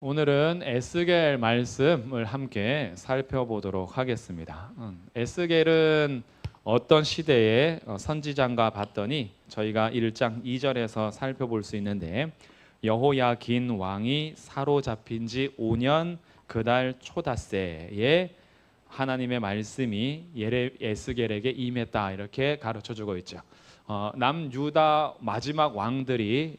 오늘은 에스겔 말씀을 함께 살펴보도록 하겠습니다. 에스겔은 어떤 시대의 선지자인가 봤더니 저희가 1장 2절에서 살펴볼 수 있는데, 여호야긴 왕이 사로잡힌 지 5년 그달 초닷새에 하나님의 말씀이 에스겔에게 임했다, 이렇게 가르쳐주고 있죠. 남유다 마지막 왕들이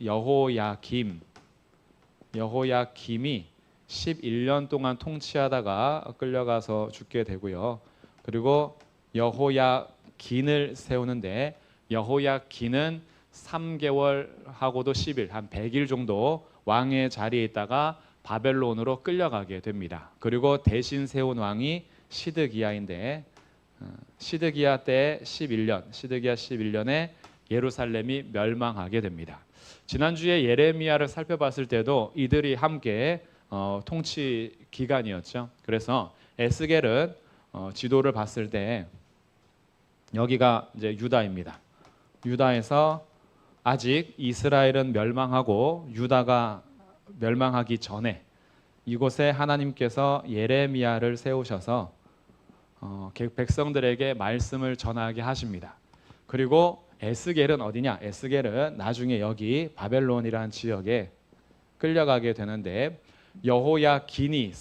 여호야김이 11년 동안 통치하다가 끌려가서 죽게 되고요. 그리고 여호야긴을 세우는데, 여호야긴은 3개월 하고도 10일, 한 100일 정도 왕의 자리에 있다가 바벨론으로 끌려가게 됩니다. 그리고 대신 세운 왕이 시드기야인데, 시드기야 11년에 예루살렘이 멸망하게 됩니다. 지난주에 예레미야를 살펴봤을 때도 이들이 함께 통치 기간이었죠. 그래서 에스겔은 지도를 봤을 때 여기가 이제 유다입니다. 유다에서 아직 이스라엘은 멸망하고 유다가 멸망하기 전에 이곳에 하나님께서 예레미야를 세우셔서 백성들에게 말씀을 전하게 하십니다. 그리고 에스겔은 어디냐? 에스겔은 나중에 여기 바벨론이라는 지역에 끌려가게 되는데, 여호야긴이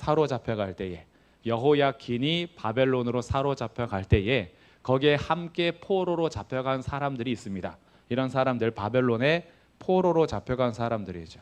바벨론으로 사로잡혀갈 때에 거기에 함께 포로로 잡혀간 사람들이 있습니다. 이런 사람들, 바벨론에 포로로 잡혀간 사람들이죠.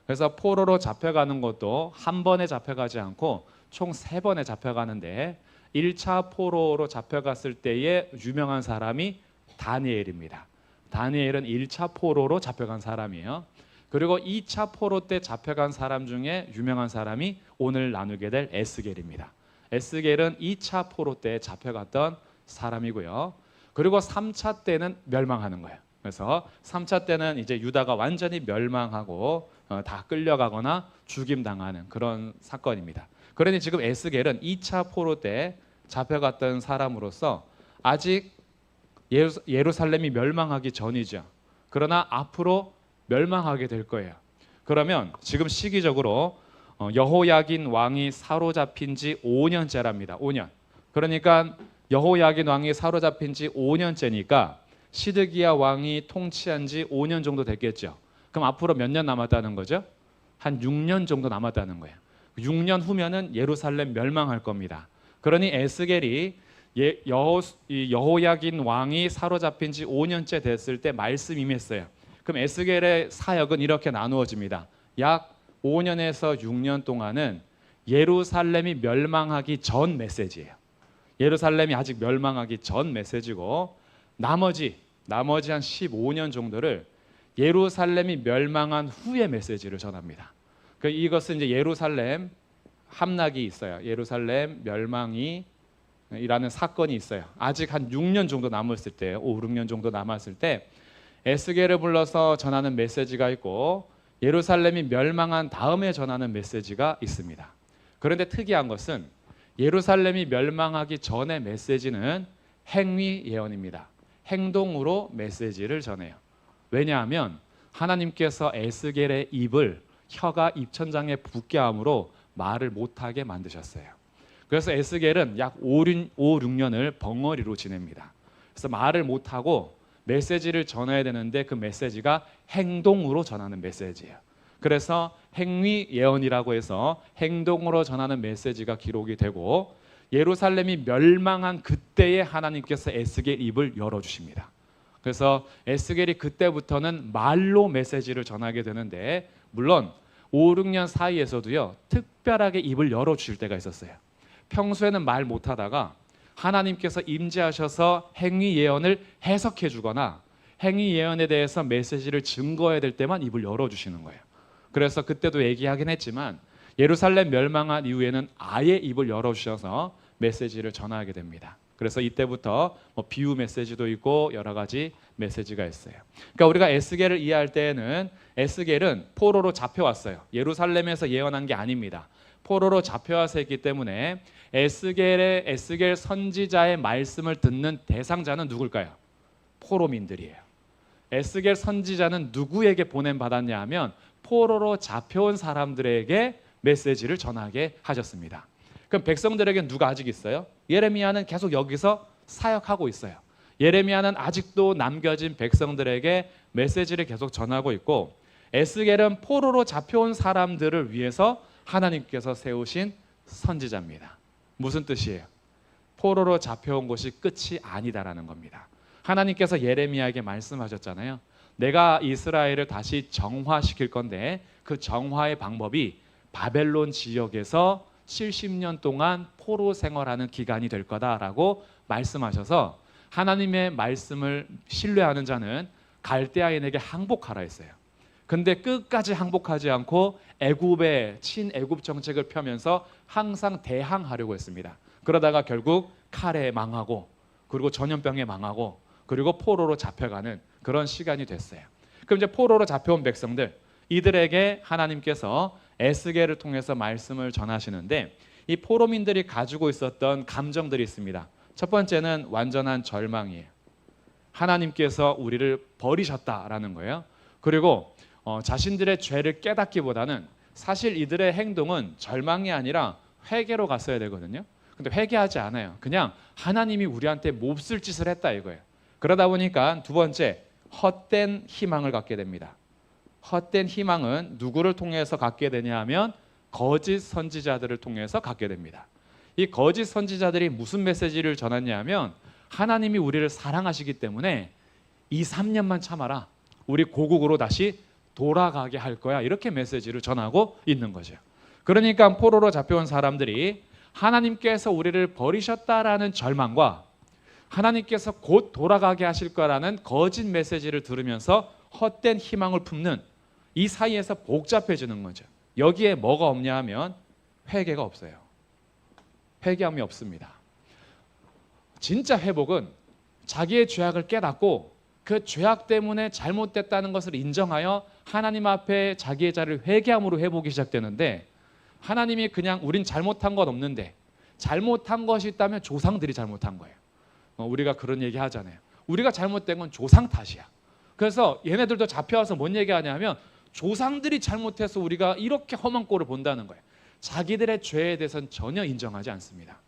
그래서 포로로 잡혀가는 것도 한 번에 잡혀가지 않고 총 3번에 잡혀가는데, 1차 포로로 잡혀갔을 때에 유명한 사람이 다니엘입니다. 다니엘은 1차 포로로 잡혀간 사람이에요. 그리고 2차 포로 때 잡혀간 사람 중에 유명한 사람이 오늘 나누게 될 에스겔입니다. 에스겔은 2차 포로 때 잡혀갔던 사람이고요. 그리고 3차 때는 멸망하는 거예요. 그래서 3차 때는 이제 유다가 완전히 멸망하고 다 끌려가거나 죽임당하는 그런 사건입니다. 그러니 지금 에스겔은 2차 포로 때 잡혀갔던 사람으로서 아직 예루살렘이 멸망하기 전이죠. 그러나 앞으로 멸망하게 될 거예요. 그러면 지금 시기적으로 여호야긴 왕이 사로잡힌 지 5년째랍니다. 5년. 그러니까 여호야긴 왕이 사로잡힌 지 5년째니까 시드기야 왕이 통치한 지 5년 정도 됐겠죠. 그럼 앞으로 몇 년 남았다는 거죠? 한 6년 정도 남았다는 거예요. 6년 후면은 예루살렘 멸망할 겁니다. 그러니 에스겔이 여호야긴 왕이 사로잡힌 지 5년째 됐을 때 말씀 임했어요. 그럼 에스겔의 사역은 이렇게 나누어집니다. 약 5년에서 6년 동안은 예루살렘이 멸망하기 전 메시지예요. 예루살렘이 아직 멸망하기 전 메시지고, 나머지 한 15년 정도를 예루살렘이 멸망한 후의 메시지를 전합니다. 이것은 이제 예루살렘 함락이 있어요. 예루살렘 멸망이 이라는 사건이 있어요. 아직 한 6년 정도 남았을 때, 5, 6년 정도 남았을 때 에스겔을 불러서 전하는 메시지가 있고, 예루살렘이 멸망한 다음에 전하는 메시지가 있습니다. 그런데 특이한 것은 예루살렘이 멸망하기 전의 메시지는 행위 예언입니다. 행동으로 메시지를 전해요. 왜냐하면 하나님께서 에스겔의 혀가 입천장에 붙게 함으로 말을 못하게 만드셨어요. 그래서 에스겔은 약 5, 6년을 벙어리로 지냅니다. 그래서 말을 못하고 메시지를 전해야 되는데 그 메시지가 행동으로 전하는 메시지예요. 그래서 행위 예언이라고 해서 행동으로 전하는 메시지가 기록이 되고, 예루살렘이 멸망한 그때에 하나님께서 에스겔 입을 열어주십니다. 그래서 에스겔이 그때부터는 말로 메시지를 전하게 되는데, 물론 5, 6년 사이에서도요, 특별하게 입을 열어주실 때가 있었어요. 평소에는 말 못하다가 하나님께서 임재하셔서 행위 예언을 해석해 주거나 행위 예언에 대해서 메시지를 증거해야 될 때만 입을 열어주시는 거예요. 그래서 그때도 얘기하긴 했지만 예루살렘 멸망한 이후에는 아예 입을 열어주셔서 메시지를 전하게 됩니다. 그래서 이때부터 비유 메시지도 있고 여러 가지 메시지가 있어요. 그러니까 우리가 에스겔을 이해할 때에는, 에스겔은 포로로 잡혀왔어요. 예루살렘에서 예언한 게 아닙니다. 포로로 잡혀와서 했기 때문에 에스겔 선지자의 말씀을 듣는 대상자는 누굴까요? 포로민들이에요. 에스겔 선지자는 누구에게 보냄받았냐 하면 포로로 잡혀온 사람들에게 메시지를 전하게 하셨습니다. 그럼 백성들에게 누가 아직 있어요? 예레미야는 계속 여기서 사역하고 있어요. 예레미야는 아직도 남겨진 백성들에게 메시지를 계속 전하고 있고, 에스겔은 포로로 잡혀온 사람들을 위해서 하나님께서 세우신 선지자입니다. 무슨 뜻이에요? 포로로 잡혀온 곳이 끝이 아니다라는 겁니다. 하나님께서 예레미야에게 말씀하셨잖아요. 내가 이스라엘을 다시 정화시킬 건데 그 정화의 방법이 바벨론 지역에서 70년 동안 포로 생활하는 기간이 될 거다라고 말씀하셔서, 하나님의 말씀을 신뢰하는 자는 갈대아인에게 항복하라 했어요. 근데 끝까지 항복하지 않고 애굽의 친애굽 정책을 펴면서 항상 대항하려고 했습니다. 그러다가 결국 칼에 망하고, 그리고 전염병에 망하고, 그리고 포로로 잡혀가는 그런 시간이 됐어요. 그럼 이제 포로로 잡혀온 백성들, 이들에게 하나님께서 에스겔을 통해서 말씀을 전하시는데, 이 포로민들이 가지고 있었던 감정들이 있습니다. 첫 번째는 완전한 절망이에요. 하나님께서 우리를 버리셨다라는 거예요. 그리고 자신들의 죄를 깨닫기보다는 사실 이들의 행동은 절망이 아니라 회개로 갔어야 되거든요. 근데 회개하지 않아요. 그냥 하나님이 우리한테 몹쓸 짓을 했다 이거예요. 그러다 보니까 두 번째, 헛된 희망을 갖게 됩니다. 헛된 희망은 누구를 통해서 갖게 되냐 하면 거짓 선지자들을 통해서 갖게 됩니다. 이 거짓 선지자들이 무슨 메시지를 전했냐 하면, 하나님이 우리를 사랑하시기 때문에 2, 3년만 참아라, 우리 고국으로 다시 돌아가게 할 거야, 이렇게 메시지를 전하고 있는 거죠. 그러니까 포로로 잡혀온 사람들이 하나님께서 우리를 버리셨다라는 절망과 하나님께서 곧 돌아가게 하실 거라는 거짓 메시지를 들으면서 헛된 희망을 품는 이 사이에서 복잡해지는 거죠. 여기에 뭐가 없냐 하면 회개가 없어요. 회개함이 없습니다. 진짜 회복은 자기의 죄악을 깨닫고 그 죄악 때문에 잘못됐다는 것을 인정하여 하나님 앞에 자기의 자를 회개함으로 회복이 시작되는데, 하나님이 그냥 우린 잘못한 건 없는데, 잘못한 것이 있다면 조상들이 잘못한 거예요. 우리가 그런 얘기 하잖아요. 우리가 잘못된 건 조상 탓이야. 그래서 얘네들도 잡혀와서 뭔 얘기하냐면, 조상들이 잘못해서 우리가 이렇게 험한 꼴을 본다는 거예요. 자기들의 죄에 대해서는 전혀 인정하지 않습니다.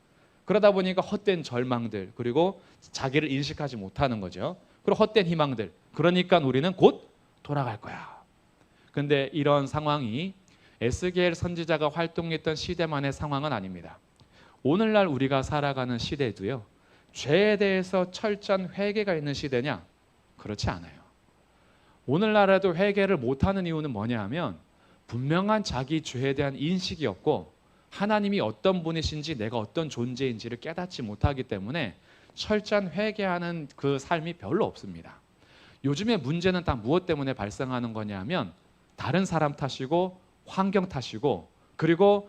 그러다 보니까 헛된 절망들, 그리고 자기를 인식하지 못하는 거죠. 그리고 헛된 희망들, 그러니까 우리는 곧 돌아갈 거야. 근데 이런 상황이 에스겔 선지자가 활동했던 시대만의 상황은 아닙니다. 오늘날 우리가 살아가는 시대도요, 죄에 대해서 철저한 회개가 있는 시대냐? 그렇지 않아요. 오늘날에도 회개를 못하는 이유는 뭐냐 하면, 분명한 자기 죄에 대한 인식이 없고 하나님이 어떤 분이신지 내가 어떤 존재인지를 깨닫지 못하기 때문에 철저한 회개하는 그 삶이 별로 없습니다. 요즘의 문제는 다 무엇 때문에 발생하는 거냐면, 다른 사람 탓이고 환경 탓이고, 그리고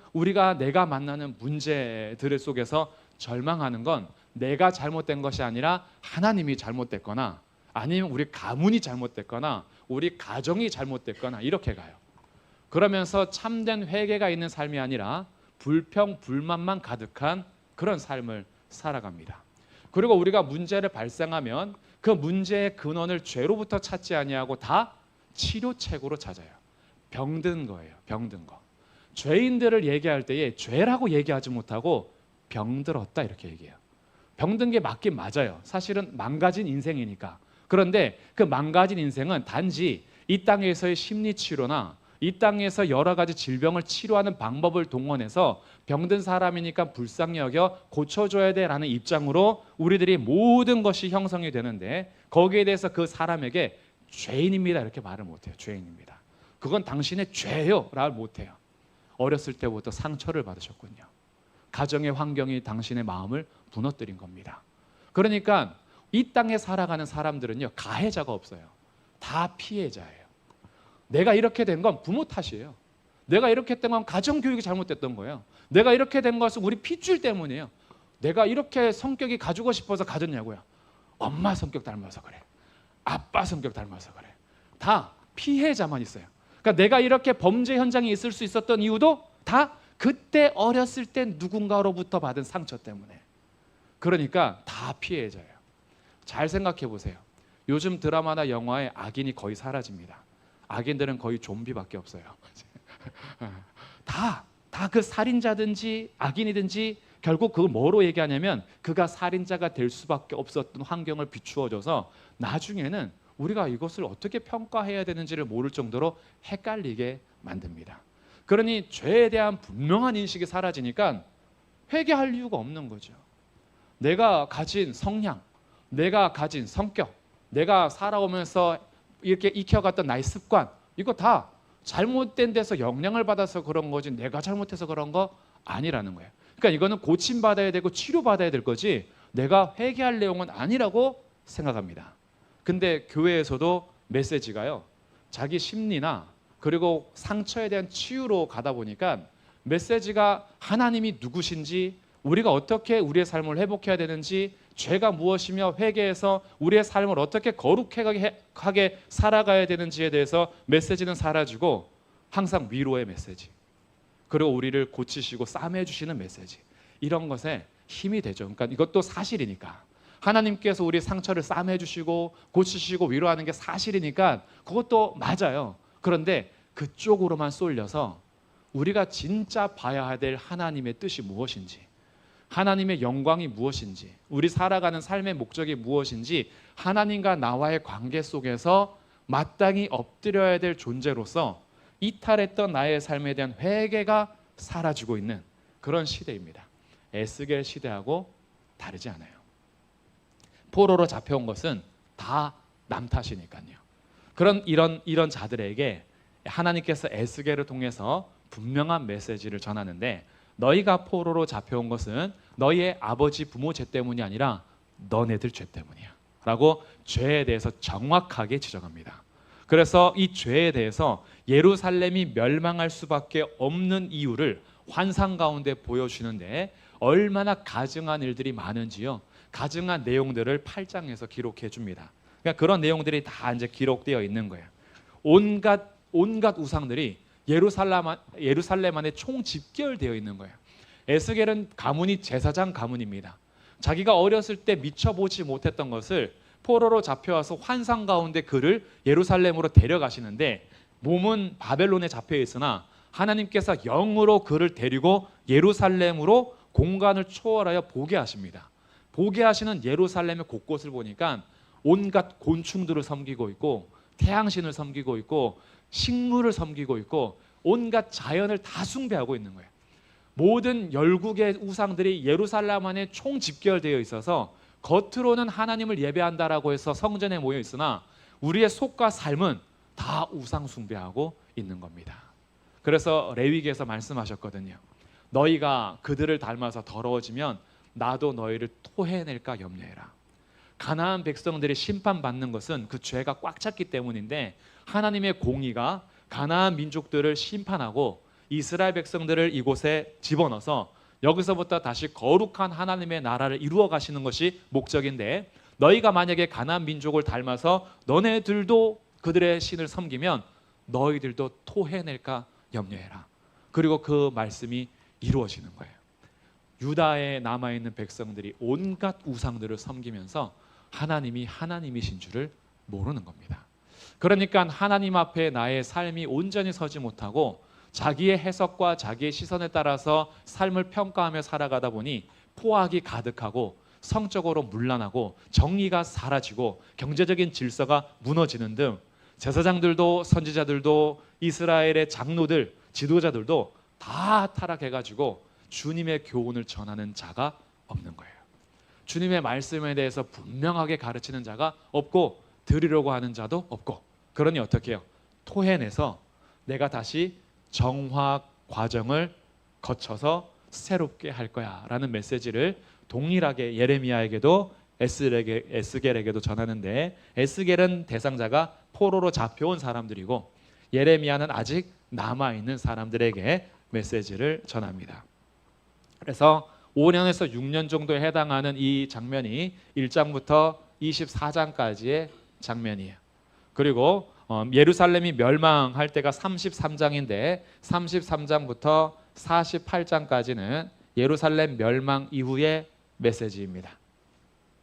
내가 만나는 문제들 속에서 절망하는 건 내가 잘못된 것이 아니라 하나님이 잘못됐거나, 아니면 우리 가문이 잘못됐거나 우리 가정이 잘못됐거나 이렇게 가요. 그러면서 참된 회개가 있는 삶이 아니라 불평, 불만만 가득한 그런 삶을 살아갑니다. 그리고 우리가 문제를 발생하면 그 문제의 근원을 죄로부터 찾지 아니하고 다 치료책으로 찾아요. 병든 거예요. 병든 거. 죄인들을 얘기할 때에 죄라고 얘기하지 못하고 병들었다 이렇게 얘기해요. 병든 게 맞긴 맞아요. 사실은 망가진 인생이니까. 그런데 그 망가진 인생은 단지 이 땅에서의 심리치료나 이 땅에서 여러 가지 질병을 치료하는 방법을 동원해서 병든 사람이니까 불쌍히 여겨 고쳐줘야 돼라는 입장으로 우리들이 모든 것이 형성이 되는데, 거기에 대해서 그 사람에게 죄인입니다 이렇게 말을 못해요. 죄인입니다. 그건 당신의 죄예요 말 못해요. 어렸을 때부터 상처를 받으셨군요. 가정의 환경이 당신의 마음을 무너뜨린 겁니다. 그러니까 이 땅에 살아가는 사람들은요, 가해자가 없어요. 다 피해자예요. 내가 이렇게 된 건 부모 탓이에요. 내가 이렇게 된 건 가정교육이 잘못됐던 거예요. 내가 이렇게 된 것은 우리 핏줄 때문이에요. 내가 이렇게 성격이 가지고 싶어서 가졌냐고요. 엄마 성격 닮아서 그래. 아빠 성격 닮아서 그래. 다 피해자만 있어요. 그러니까 내가 이렇게 범죄 현장에 있을 수 있었던 이유도 다 그때 어렸을 때 누군가로부터 받은 상처 때문에. 그러니까 다 피해자예요. 잘 생각해 보세요. 요즘 드라마나 영화에 악인이 거의 사라집니다. 악인들은 거의 좀비밖에 없어요. 다 다 그 살인자든지 악인이든지 결국 그걸 뭐로 얘기하냐면 그가 살인자가 될 수밖에 없었던 환경을 비추어줘서 나중에는 우리가 이것을 어떻게 평가해야 되는지를 모를 정도로 헷갈리게 만듭니다. 그러니 죄에 대한 분명한 인식이 사라지니까 회개할 이유가 없는 거죠. 내가 가진 성향, 내가 가진 성격, 내가 살아오면서 이렇게 익혀갔던 나의 습관, 이거 다 잘못된 데서 영향을 받아서 그런 거지 내가 잘못해서 그런 거 아니라는 거예요. 그러니까 이거는 고침받아야 되고 치료받아야 될 거지 내가 회개할 내용은 아니라고 생각합니다. 근데 교회에서도 메시지가요, 자기 심리나 그리고 상처에 대한 치유로 가다 보니까 메시지가 하나님이 누구신지, 우리가 어떻게 우리의 삶을 회복해야 되는지, 죄가 무엇이며 회개해서 우리의 삶을 어떻게 거룩하게 살아가야 되는지에 대해서 메시지는 사라지고 항상 위로의 메시지, 그리고 우리를 고치시고 싸매 주시는 메시지, 이런 것에 힘이 되죠. 그러니까 이것도 사실이니까 하나님께서 우리 상처를 싸매 주시고 고치시고 위로하는 게 사실이니까 그것도 맞아요. 그런데 그쪽으로만 쏠려서 우리가 진짜 봐야 될 하나님의 뜻이 무엇인지, 하나님의 영광이 무엇인지, 우리 살아가는 삶의 목적이 무엇인지, 하나님과 나와의 관계 속에서 마땅히 엎드려야 될 존재로서 이탈했던 나의 삶에 대한 회개가 사라지고 있는 그런 시대입니다. 에스겔 시대하고 다르지 않아요. 포로로 잡혀온 것은 다 남 탓이니까요. 그런 이런 자들에게 하나님께서 에스겔을 통해서 분명한 메시지를 전하는데, 너희가 포로로 잡혀온 것은 너희의 아버지 부모 죄 때문이 아니라 너네들 죄 때문이야 라고 죄에 대해서 정확하게 지적합니다. 그래서 이 죄에 대해서 예루살렘이 멸망할 수밖에 없는 이유를 환상 가운데 보여주는데 얼마나 가증한 일들이 많은지요, 가증한 내용들을 8장에서 기록해 줍니다. 그러니까 그런 내용들이 다 이제 기록되어 있는 거예요. 온갖 우상들이 예루살렘 안에 총 집결되어 있는 거예요. 에스겔은 가문이 제사장 가문입니다. 자기가 어렸을 때 미처 보지 못했던 것을 포로로 잡혀와서 환상 가운데 그를 예루살렘으로 데려가시는데, 몸은 바벨론에 잡혀 있으나 하나님께서 영으로 그를 데리고 예루살렘으로 공간을 초월하여 보게 하십니다. 보게 하시는 예루살렘의 곳곳을 보니까 온갖 곤충들을 섬기고 있고, 태양신을 섬기고 있고, 식물을 섬기고 있고, 온갖 자연을 다 숭배하고 있는 거예요. 모든 열국의 우상들이 예루살렘 안에 총 집결되어 있어서 겉으로는 하나님을 예배한다라고 해서 성전에 모여 있으나 우리의 속과 삶은 다 우상 숭배하고 있는 겁니다. 그래서 레위기에서 말씀하셨거든요. 너희가 그들을 닮아서 더러워지면 나도 너희를 토해낼까 염려해라. 가나안 백성들이 심판받는 것은 그 죄가 꽉 찼기 때문인데, 하나님의 공의가 가나안 민족들을 심판하고 이스라엘 백성들을 이곳에 집어넣어서 여기서부터 다시 거룩한 하나님의 나라를 이루어 가시는 것이 목적인데, 너희가 만약에 가나안 민족을 닮아서 너네들도 그들의 신을 섬기면 너희들도 토해낼까 염려해라. 그리고 그 말씀이 이루어지는 거예요. 유다에 남아있는 백성들이 온갖 우상들을 섬기면서 하나님이 하나님이신 줄을 모르는 겁니다. 그러니까 하나님 앞에 나의 삶이 온전히 서지 못하고 자기의 해석과 자기의 시선에 따라서 삶을 평가하며 살아가다 보니 포악이 가득하고 성적으로 문란하고 정의가 사라지고 경제적인 질서가 무너지는 등, 제사장들도 선지자들도 이스라엘의 장로들, 지도자들도 다 타락해가지고 주님의 교훈을 전하는 자가 없는 거예요. 주님의 말씀에 대해서 분명하게 가르치는 자가 없고 들으려고 하는 자도 없고, 그러니 어떻게 해요? 토해내서 내가 다시 정화 과정을 거쳐서 새롭게 할 거야 라는 메시지를 동일하게 예레미야에게도 에스겔에게도 전하는데, 에스겔은 대상자가 포로로 잡혀온 사람들이고 예레미야는 아직 남아있는 사람들에게 메시지를 전합니다. 그래서 5년에서 6년 정도에 해당하는 이 장면이 1장부터 24장까지의 장면이에요. 그리고 예루살렘이 멸망할 때가 33장인데 33장부터 48장까지는 예루살렘 멸망 이후의 메시지입니다.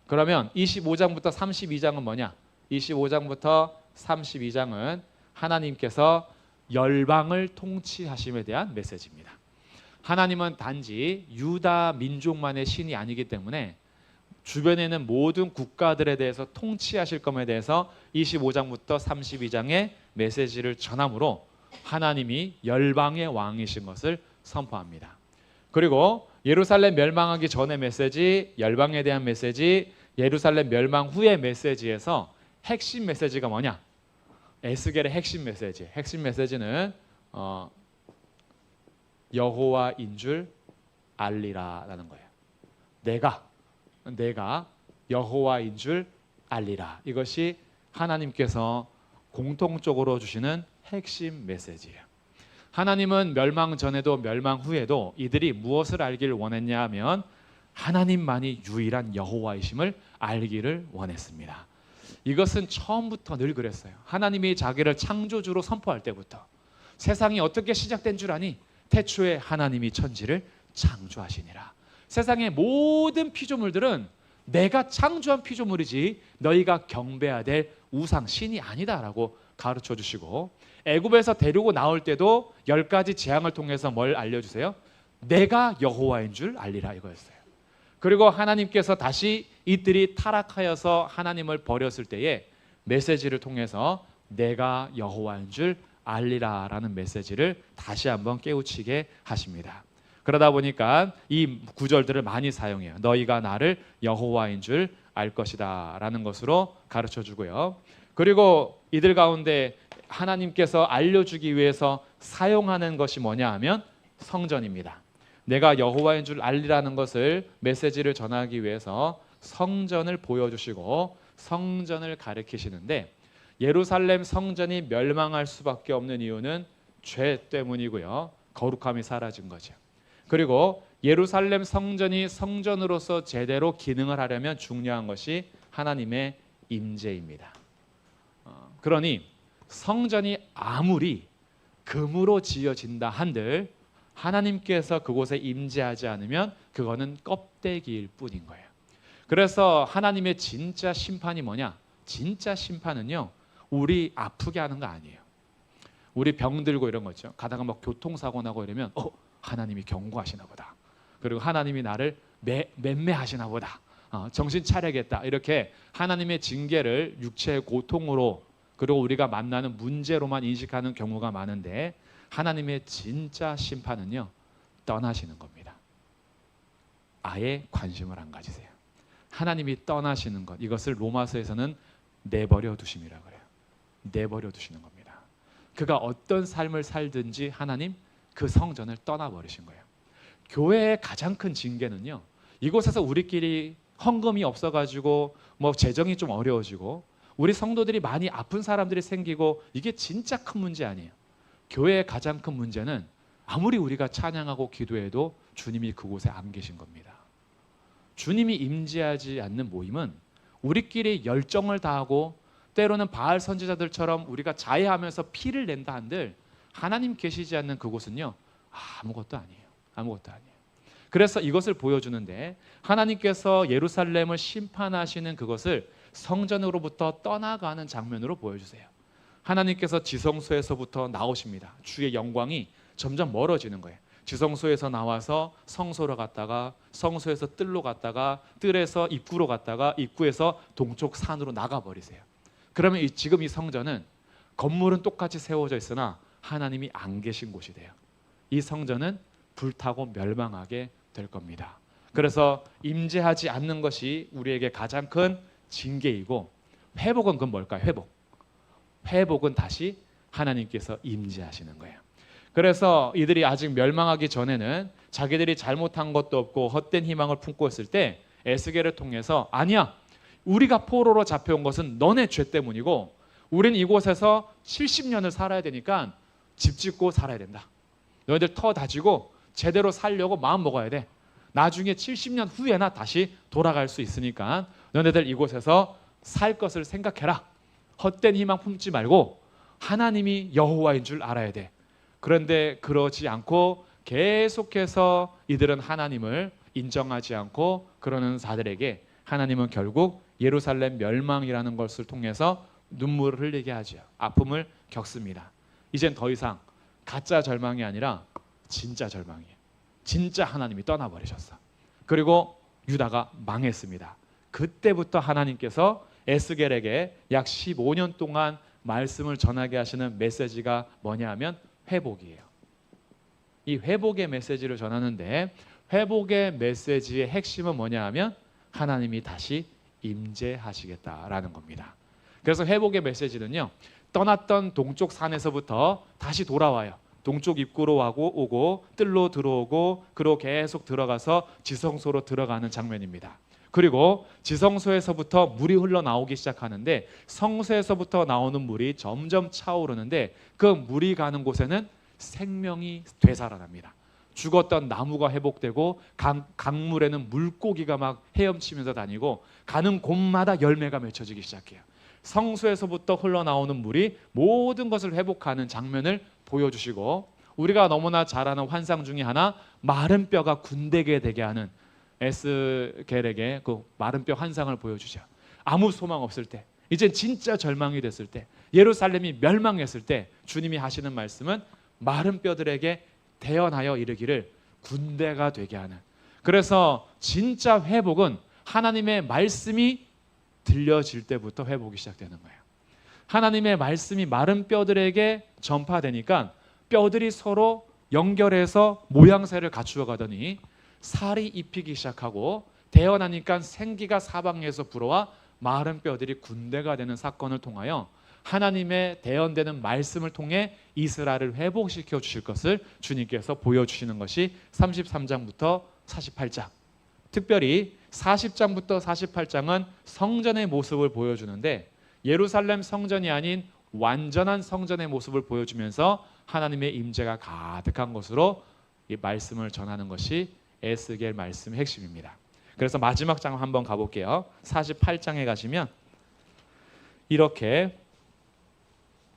그러면 25장부터 32장은 뭐냐? 25장부터 32장은 하나님께서 열방을 통치하심에 대한 메시지입니다. 하나님은 단지 유다 민족만의 신이 아니기 때문에 주변에 있는 모든 국가들에 대해서 통치하실 것에 대해서 25장부터 32장의 메시지를 전함으로 하나님이 열방의 왕이신 것을 선포합니다. 그리고 예루살렘 멸망하기 전의 메시지, 열방에 대한 메시지, 예루살렘 멸망 후의 메시지에서 핵심 메시지가 뭐냐? 에스겔의 핵심 메시지. 핵심 메시지는 여호와인 줄 알리라라는 거예요. 내가 여호와인 줄 알리라. 이것이 하나님께서 공통적으로 주시는 핵심 메시지예요. 하나님은 멸망 전에도 멸망 후에도 이들이 무엇을 알기를 원했냐 하면 하나님만이 유일한 여호와이심을 알기를 원했습니다. 이것은 처음부터 늘 그랬어요. 하나님이 자기를 창조주로 선포할 때부터 세상이 어떻게 시작된 줄 아니? 태초에 하나님이 천지를 창조하시니라. 세상의 모든 피조물들은 내가 창조한 피조물이지 너희가 경배해야 될 우상 신이 아니다라고 가르쳐 주시고, 애굽에서 데리고 나올 때도 10가지 재앙을 통해서 뭘 알려주세요? 내가 여호와인 줄 알리라 이거였어요. 그리고 하나님께서 다시 이들이 타락하여서 하나님을 버렸을 때에 메시지를 통해서 내가 여호와인 줄 알리라라는 메시지를 다시 한번 깨우치게 하십니다. 그러다 보니까 이 구절들을 많이 사용해요. 너희가 나를 여호와인 줄 알 것이다 라는 것으로 가르쳐 주고요. 그리고 이들 가운데 하나님께서 알려주기 위해서 사용하는 것이 뭐냐 하면 성전입니다. 내가 여호와인 줄 알리라는 것을 메시지를 전하기 위해서 성전을 보여주시고 성전을 가르치시는데, 예루살렘 성전이 멸망할 수밖에 없는 이유는 죄 때문이고요. 거룩함이 사라진 거죠. 그리고 예루살렘 성전이 성전으로서 제대로 기능을 하려면 중요한 것이 하나님의 임재입니다. 그러니 성전이 아무리 금으로 지어진다 한들 하나님께서 그곳에 임재하지 않으면 그거는 껍데기일 뿐인 거예요. 그래서 하나님의 진짜 심판이 뭐냐? 진짜 심판은요, 우리 아프게 하는 거 아니에요. 우리 병들고 이런 거 있죠. 가다가 막 교통사고 나고 이러면 하나님이 경고하시나 보다. 그리고 하나님이 나를 맴매하시나 보다. 정신 차려야겠다. 이렇게 하나님의 징계를 육체의 고통으로, 그리고 우리가 만나는 문제로만 인식하는 경우가 많은데, 하나님의 진짜 심판은요, 떠나시는 겁니다. 아예 관심을 안 가지세요. 하나님이 떠나시는 것, 이것을 로마서에서는 내버려 두심이라고 해요. 내버려 두시는 겁니다. 그가 어떤 삶을 살든지 하나님 그 성전을 떠나버리신 거예요. 교회의 가장 큰 징계는요, 이곳에서 우리끼리 헌금이 없어가지고 뭐 재정이 좀 어려워지고 우리 성도들이 많이 아픈 사람들이 생기고, 이게 진짜 큰 문제 아니에요. 교회의 가장 큰 문제는 아무리 우리가 찬양하고 기도해도 주님이 그곳에 안 계신 겁니다. 주님이 임재하지 않는 모임은 우리끼리 열정을 다하고 때로는 바알 선지자들처럼 우리가 자해하면서 피를 낸다 한들 하나님 계시지 않는 그곳은요, 아무것도 아니에요. 아무것도 아니에요. 그래서 이것을 보여주는데, 하나님께서 예루살렘을 심판하시는 그것을 성전으로부터 떠나가는 장면으로 보여주세요. 하나님께서 지성소에서부터 나오십니다. 주의 영광이 점점 멀어지는 거예요. 지성소에서 나와서 성소로 갔다가, 성소에서 뜰로 갔다가, 뜰에서 입구로 갔다가, 입구에서 동쪽 산으로 나가버리세요. 그러면 지금 이 성전은 건물은 똑같이 세워져 있으나 하나님이 안 계신 곳이 돼요. 이 성전은 불타고 멸망하게 될 겁니다. 그래서 임재하지 않는 것이 우리에게 가장 큰 징계이고, 회복은 그건 뭘까요? 회복은 다시 하나님께서 임재하시는 거예요. 그래서 이들이 아직 멸망하기 전에는 자기들이 잘못한 것도 없고 헛된 희망을 품고 있을 때 에스겔을 통해서, 아니야, 우리가 포로로 잡혀온 것은 너네 죄 때문이고 우린 이곳에서 70년을 살아야 되니까 집 짓고 살아야 된다. 너희들 터 다지고 제대로 살려고 마음 먹어야 돼. 나중에 70년 후에나 다시 돌아갈 수 있으니까 너네들 이곳에서 살 것을 생각해라. 헛된 희망 품지 말고 하나님이 여호와인 줄 알아야 돼. 그런데 그러지 않고 계속해서 이들은 하나님을 인정하지 않고 그러는 자들에게 하나님은 결국 예루살렘 멸망이라는 것을 통해서 눈물을 흘리게 하죠. 아픔을 겪습니다. 이젠 더 이상 가짜 절망이 아니라 진짜 절망이에요. 진짜 하나님이 떠나버리셨어. 그리고 유다가 망했습니다. 그때부터 하나님께서 에스겔에게 약 15년 동안 말씀을 전하게 하시는 메시지가 뭐냐 하면 회복이에요. 이 회복의 메시지를 전하는데, 회복의 메시지의 핵심은 뭐냐 하면 하나님이 다시 임재하시겠다라는 겁니다. 그래서 회복의 메시지는요, 떠났던 동쪽 산에서부터 다시 돌아와요. 동쪽 입구로 오고 뜰로 들어오고 그리고 계속 들어가서 지성소로 들어가는 장면입니다. 그리고 지성소에서부터 물이 흘러나오기 시작하는데, 성소에서부터 나오는 물이 점점 차오르는데, 그 물이 가는 곳에는 생명이 되살아납니다. 죽었던 나무가 회복되고 강물에는 물고기가 막 헤엄치면서 다니고 가는 곳마다 열매가 맺혀지기 시작해요. 성소에서부터 흘러나오는 물이 모든 것을 회복하는 장면을 보여주시고, 우리가 너무나 잘 아는 환상 중에 하나, 마른 뼈가 군대게 되게 하는 에스겔에게 그 마른 뼈 환상을 보여주죠. 아무 소망 없을 때, 이제 진짜 절망이 됐을 때, 예루살렘이 멸망했을 때 주님이 하시는 말씀은 마른 뼈들에게 대언하여 이르기를 군대가 되게 하는. 그래서 진짜 회복은 하나님의 말씀이 들려질 때부터 회복이 시작되는 거예요. 하나님의 말씀이 마른 뼈들에게 전파되니까 뼈들이 서로 연결해서 모양새를 갖추어 가더니 살이 입히기 시작하고, 대언하니까 생기가 사방에서 불어와 마른 뼈들이 군대가 되는 사건을 통하여 하나님의 대언되는 말씀을 통해 이스라엘을 회복시켜 주실 것을 주님께서 보여주시는 것이 33장부터 48장, 특별히 40장부터 48장은 성전의 모습을 보여주는데, 예루살렘 성전이 아닌 완전한 성전의 모습을 보여주면서 하나님의 임재가 가득한 것으로 이 말씀을 전하는 것이 에스겔 말씀의 핵심입니다. 그래서 마지막 장 한번 가볼게요. 48장에 가시면 이렇게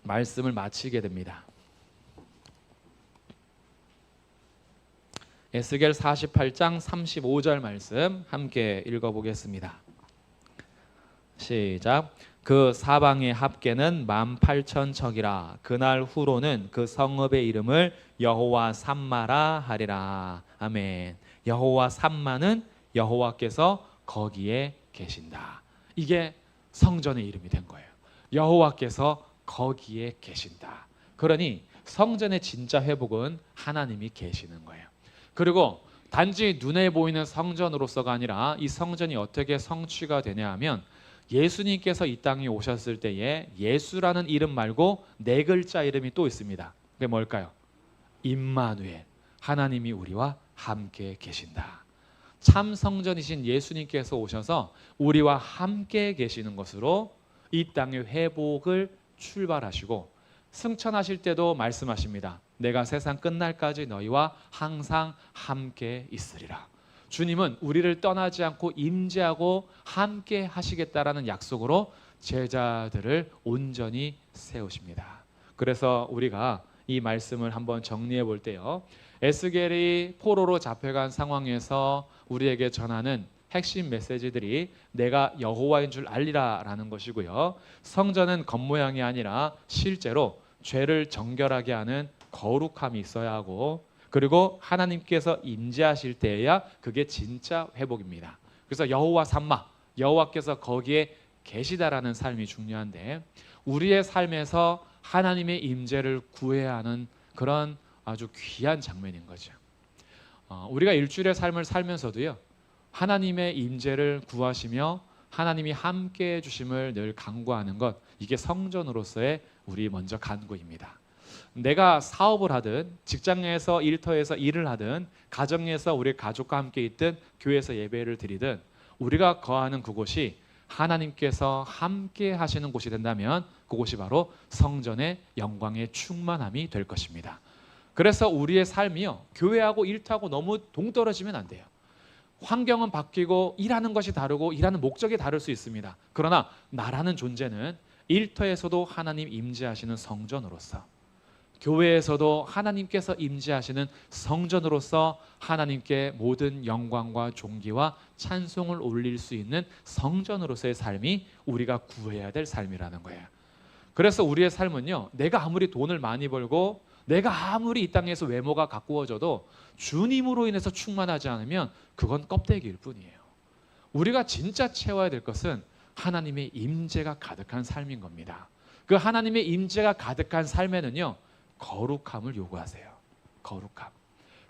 말씀을 마치게 됩니다. 에스겔 48장 35절 말씀 함께 읽어보겠습니다. 시작. 그 사방의 합계는 18,000척이라. 그날 후로는 그 성읍의 이름을 여호와 삼마라 하리라. 아멘. 여호와 삼마는 여호와께서 거기에 계신다. 이게 성전의 이름이 된 거예요. 여호와께서 거기에 계신다. 그러니 성전의 진짜 회복은 하나님이 계시는 거예요. 그리고 단지 눈에 보이는 성전으로서가 아니라 이 성전이 어떻게 성취가 되냐 하면, 예수님께서 이 땅에 오셨을 때에 예수라는 이름 말고 네 글자 이름이 또 있습니다. 그게 뭘까요? 임마누엘, 하나님이 우리와 함께 계신다. 참 성전이신 예수님께서 오셔서 우리와 함께 계시는 것으로 이 땅의 회복을 출발하시고, 승천하실 때도 말씀하십니다. 내가 세상 끝날까지 너희와 항상 함께 있으리라. 주님은 우리를 떠나지 않고 임재하고 함께 하시겠다라는 약속으로 제자들을 온전히 세우십니다. 그래서 우리가 이 말씀을 한번 정리해 볼 때요, 에스겔이 포로로 잡혀간 상황에서 우리에게 전하는 핵심 메시지들이 내가 여호와인 줄 알리라라는 것이고요, 성전은 겉모양이 아니라 실제로 죄를 정결하게 하는 거룩함이 있어야 하고, 그리고 하나님께서 임재하실 때에야 그게 진짜 회복입니다. 그래서 여호와 삼마, 여호와께서 거기에 계시다라는 삶이 중요한데, 우리의 삶에서 하나님의 임재를 구해야 하는 그런 아주 귀한 장면인 거죠. 우리가 일주일의 삶을 살면서도요, 하나님의 임재를 구하시며 하나님이 함께해 주심을 늘 간구하는 것, 이게 성전으로서의 우리 먼저 간구입니다. 내가 사업을 하든, 직장에서 일터에서 일을 하든, 가정에서 우리 가족과 함께 있든, 교회에서 예배를 드리든, 우리가 거하는 그곳이 하나님께서 함께 하시는 곳이 된다면 그곳이 바로 성전의 영광의 충만함이 될 것입니다. 그래서 우리의 삶이요, 교회하고 일터하고 너무 동떨어지면 안 돼요. 환경은 바뀌고 일하는 것이 다르고 일하는 목적이 다를 수 있습니다. 그러나 나라는 존재는 일터에서도 하나님 임재하시는 성전으로서, 교회에서도 하나님께서 임재하시는 성전으로서 하나님께 모든 영광과 존귀와 찬송을 올릴 수 있는 성전으로서의 삶이 우리가 구해야 될 삶이라는 거예요. 그래서 우리의 삶은요, 내가 아무리 돈을 많이 벌고 내가 아무리 이 땅에서 외모가 가꾸어져도 주님으로 인해서 충만하지 않으면 그건 껍데기일 뿐이에요. 우리가 진짜 채워야 될 것은 하나님의 임재가 가득한 삶인 겁니다. 그 하나님의 임재가 가득한 삶에는요, 거룩함을 요구하세요. 거룩함.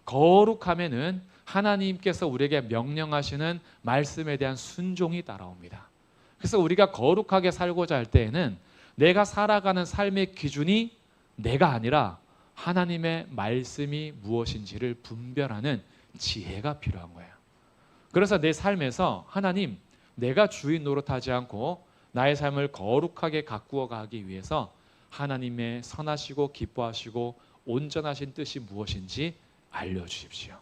거룩함에는 하나님께서 우리에게 명령하시는 말씀에 대한 순종이 따라옵니다. 그래서 우리가 거룩하게 살고자 할 때에는 내가 살아가는 삶의 기준이 내가 아니라 하나님의 말씀이 무엇인지를 분별하는 지혜가 필요한 거예요. 그래서 내 삶에서 하나님, 내가 주인 노릇하지 않고 나의 삶을 거룩하게 가꾸어 가기 위해서 하나님의 선하시고 기뻐하시고 온전하신 뜻이 무엇인지 알려주십시오.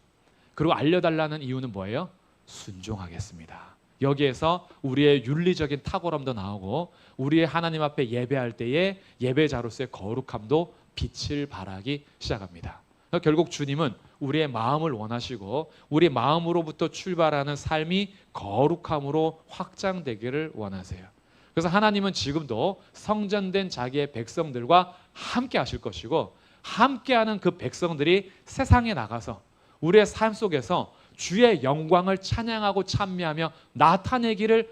그리고 알려달라는 이유는 뭐예요? 순종하겠습니다. 여기에서 우리의 윤리적인 탁월함도 나오고 우리의 하나님 앞에 예배할 때의 예배자로서의 거룩함도 빛을 발하기 시작합니다. 결국 주님은 우리의 마음을 원하시고 우리 마음으로부터 출발하는 삶이 거룩함으로 확장되기를 원하세요. 그래서 하나님은 지금도 성전된 자기의 백성들과 함께 하실 것이고 함께하는 그 백성들이 세상에 나가서 우리의 삶 속에서 주의 영광을 찬양하고 찬미하며 나타내기를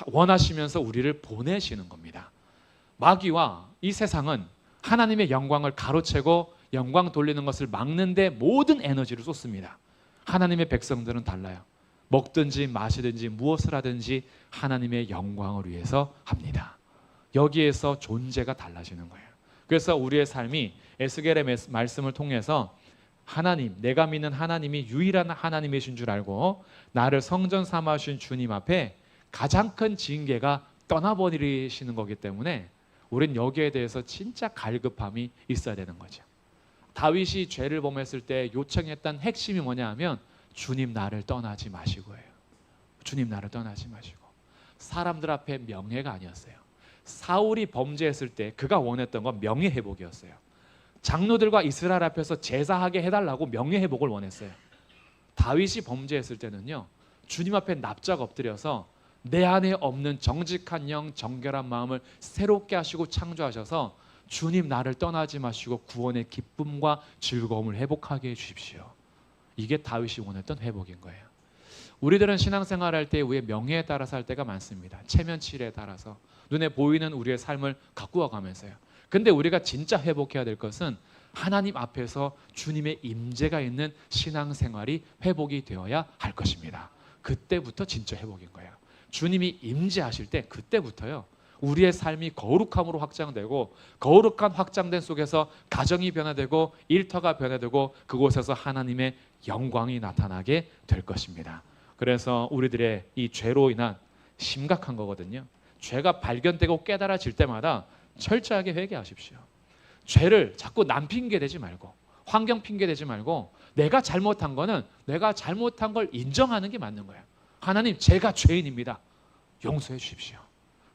원하시면서 우리를 보내시는 겁니다. 마귀와 이 세상은 하나님의 영광을 가로채고 영광 돌리는 것을 막는 데 모든 에너지를 쏟습니다. 하나님의 백성들은 달라요. 먹든지 마시든지 무엇을 하든지 하나님의 영광을 위해서 합니다. 여기에서 존재가 달라지는 거예요. 그래서 우리의 삶이 에스겔의 말씀을 통해서 하나님, 내가 믿는 하나님이 유일한 하나님이신 줄 알고 나를 성전 삼아주신 주님 앞에 가장 큰 징계가 떠나버리시는 거기 때문에 우린 여기에 대해서 진짜 갈급함이 있어야 되는 거죠. 다윗이 죄를 범했을 때 요청했던 핵심이 뭐냐 하면 주님 나를 떠나지 마시고예요. 주님 나를 떠나지 마시고. 사람들 앞에 명예가 아니었어요. 사울이 범죄했을 때 그가 원했던 건 명예회복이었어요. 장로들과 이스라엘 앞에서 제사하게 해달라고 명예회복을 원했어요. 다윗이 범죄했을 때는요, 주님 앞에 납작 엎드려서 내 안에 없는 정직한 영, 정결한 마음을 새롭게 하시고 창조하셔서 주님 나를 떠나지 마시고 구원의 기쁨과 즐거움을 회복하게 해주십시오. 이게 다윗이 원했던 회복인 거예요. 우리들은 신앙생활 할 때 우리의 명예에 따라 살 때가 많습니다. 체면치레에 따라서 눈에 보이는 우리의 삶을 가꾸어 가면서요. 근데 우리가 진짜 회복해야 될 것은 하나님 앞에서 주님의 임재가 있는 신앙생활이 회복이 되어야 할 것입니다. 그때부터 진짜 회복인 거예요. 주님이 임재하실 때 그때부터요, 우리의 삶이 거룩함으로 확장되고 거룩한 확장된 속에서 가정이 변화되고 일터가 변화되고 그곳에서 하나님의 영광이 나타나게 될 것입니다. 그래서 우리들의 이 죄로 인한 심각한 거거든요. 죄가 발견되고 깨달아질 때마다 철저하게 회개하십시오. 죄를 자꾸 남 핑계 대지 말고 환경 핑계 대지 말고 내가 잘못한 거는 내가 잘못한 걸 인정하는 게 맞는 거예요. 하나님, 제가 죄인입니다. 용서해 주십시오.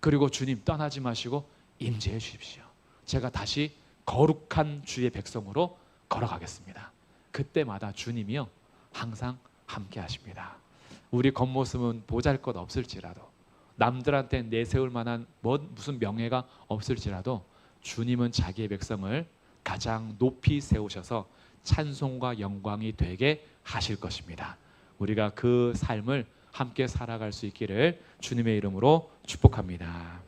그리고 주님 떠나지 마시고 임재해 주십시오. 제가 다시 거룩한 주의 백성으로 걸어가겠습니다. 그때마다 주님이요 항상 함께 하십니다. 우리 겉모습은 보잘것 없을지라도 남들한테 내세울 만한 무슨 명예가 없을지라도 주님은 자기의 백성을 가장 높이 세우셔서 찬송과 영광이 되게 하실 것입니다. 우리가 그 삶을 함께 살아갈 수 있기를 주님의 이름으로 축복합니다.